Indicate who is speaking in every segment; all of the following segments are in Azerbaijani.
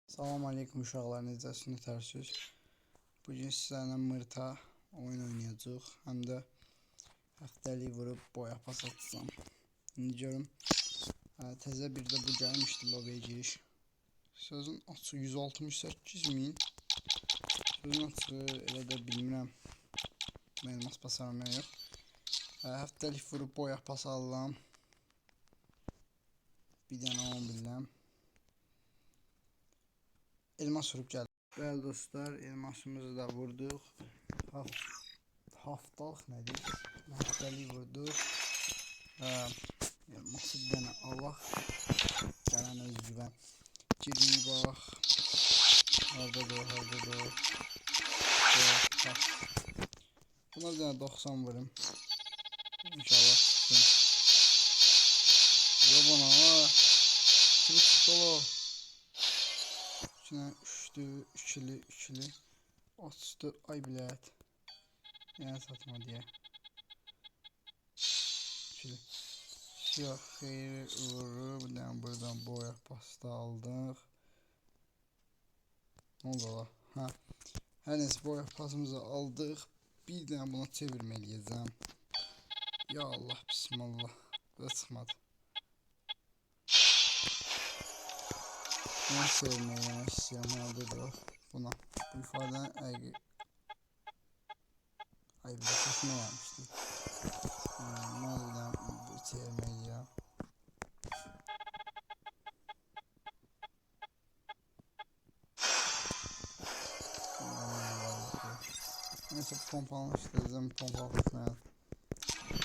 Speaker 1: Salam aleykum uşaqlar, necəsiniz, tərsiz? Bugün sizlərlə Mırta oyun oynayacaq. Həm də həftəlik vurub boya pas atacağım. İndi görüm. Təzə bir də bu gəlmişdi lobiyə giriş. Sözün açığı 168.000. Sözün açığı elə də bilmirəm. Elmas pas almaya yox. Həftəlik vurub boya pas alıram. Bir dənə 10 bilirəm. Elmas vurup geldi. Bəli dostlar, elmasımızı da vurduq. Haftalıq nədir? Həftəlik vurduq. Elması bir dənə alaq. Gələn özgüvən. Giririk bax. Haradadır. Buna bir dənə 90 vurum. İnşallah çıxsın. Yobana ha. Kili çıxdı o. İçine üçlü açtı. Ay bilet. Yani satma diye. Üçlü. Siyah xeyri vurup buradan boya pasta aldık. Ne oldu la? Ha. Her neyse boya pasımızı aldık. Bir tane buna çevirmeliyeceğim. Ya Allah bismillah. Ve çıkmadı. Ben sevmeyi istiyorum herhalde buna. Bu ifaden ay bir de hoşuma gelmişti. Nereden bu sevmeyi ya. Neyse pompalanmıştırdım, pompalanmıştırdım.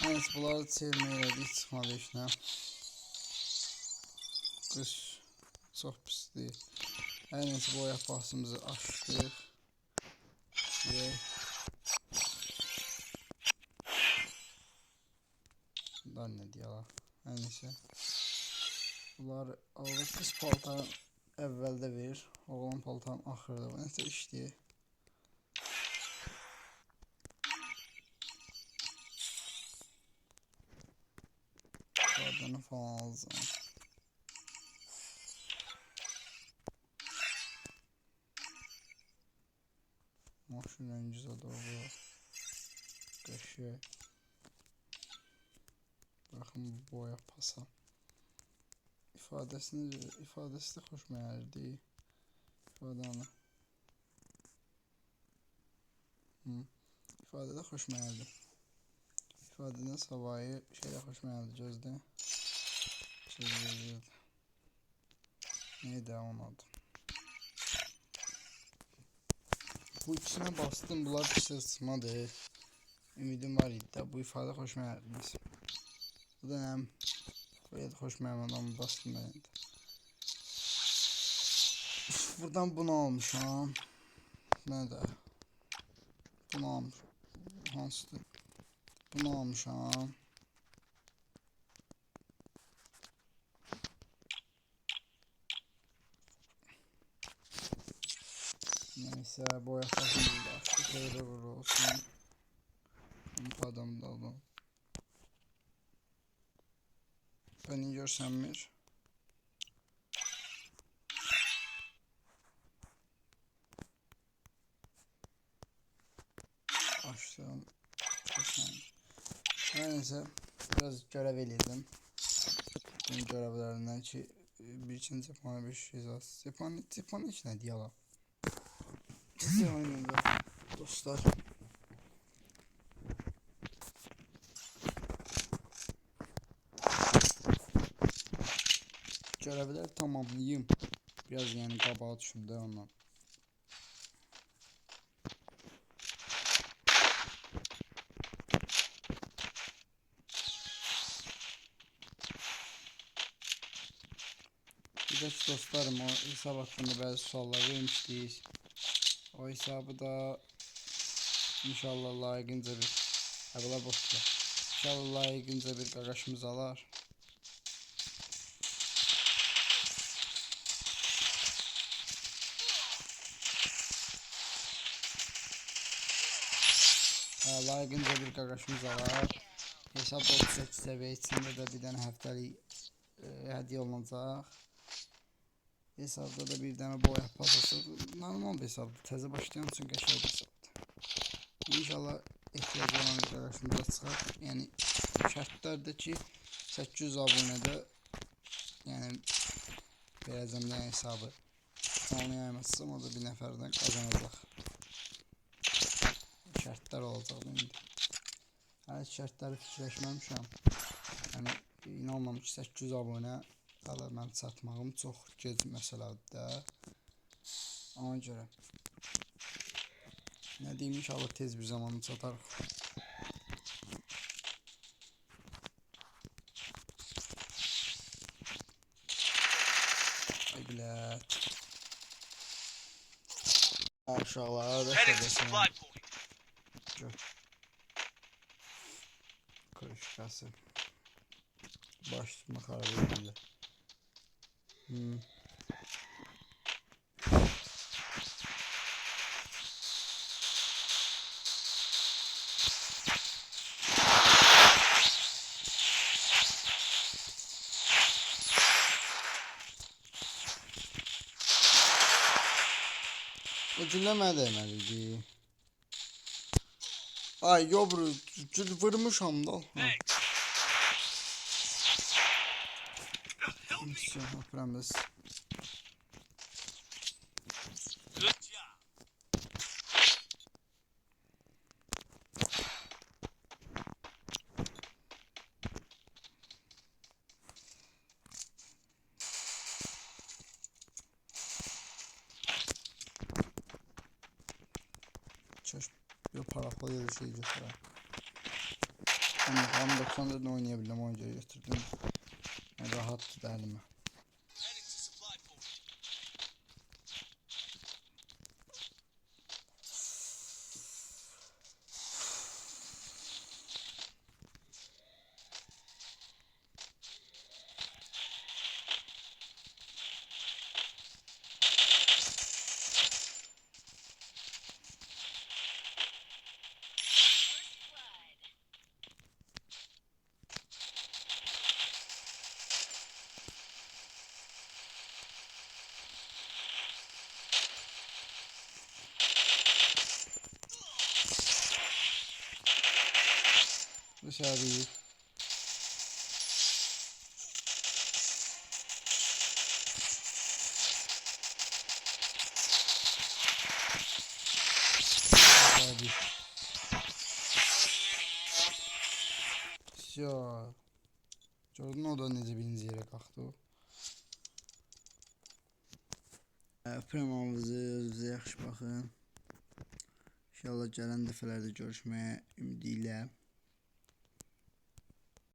Speaker 1: Neyse bunları sevmeyi hiç çıkmadı işte. Kış çok pis değil. Her neyse boya pasımızı açtık. Ve bunlar ne diyorlar? Her neyse. Bunlar aldık. Kız paltarın evvelde verir. Oğlan paltarın axırda. Neyse işləyir. Qadını falan alacağım. Maşın rəngizə doğru. Qəşəng. Baxın boya pasa. İfadəsi də xoşuma gəldi. İfadəni. İfadə də xoşuma gəldi. İfadədən savayı şey də xoşuma gəldi, gözdə. Neydi onun adı? Bu ikisine bastım, bunlar pis çıxmadı. Ümidim var idi də, bu ifadə xoşuma gəldi. Bu da nəm? Böyle de xoşuma gəlmədən bastım ben de. Buradan bunu almışam. Nerede? Bunu almışam. Hansıdır? Bunu almışam. Neyse boya fasını da açtık. Öyle olsun. Bu adamı da alalım. Beni görsen bir. Açtım. Her neyse biraz görev eləydim. Bunun görevlerinden ki bir için cephane bir şey az. Cephane hiç ne diyorlar. Size oyununda dostlar. Görevler tamamlayayım. Biraz yani qabağa düşüm də ondan. Bir de dostlarım o hesab hakkında bazı suallar vermişdik. O hesabı da inşallah layıkınca bir bunlar boşlar. İnşallah layıkınca bir qaqaşımız alar. Layıkınca bir qaqaşımız alar. Hesab 38 seviye içinde de bir tane həftəlik hediye olunacaq. hesabda da bir tane boya pasası normal bir hesabdı. Təzə başlayan üçün qəşəng bir hesabdı. İnşallah ehtiyacı olan qarşımıza çıxar. Yəni şərtlərdə ki 800 abunədə yəni verəcəm də hesabı. Canlı yaymasam o da bir nəfərdən qazanacaq. Şərtlər olacaq indi. Hələ şərtləri fikirləşməmişəm. Yəni inanmam ki 800 abunə hələ mən çatmağım çox gec məsələdir də. Ona görə nə deyim, inşallah tez bir zamanda çatarıq. Ay bilət. Aşağılara da şöyle Kırışkası. Baş tutma kararıyla. O cülləmə değməliydi. Ay yobru vurmuşam da. Все, прям без. Çöş bir paraxoya da şey götürəm. Ama 90'da oynayabildim, oyuncağı götürdüm. Yani rahat derdim. Dışarıyı. Hadi. Ya. Gördün o da necə birinci yerə qalxdı o. Öpürəm özünüzə yaxşı baxın. İnşallah gələn dəfələrdə görüşməyə ümidi ilə.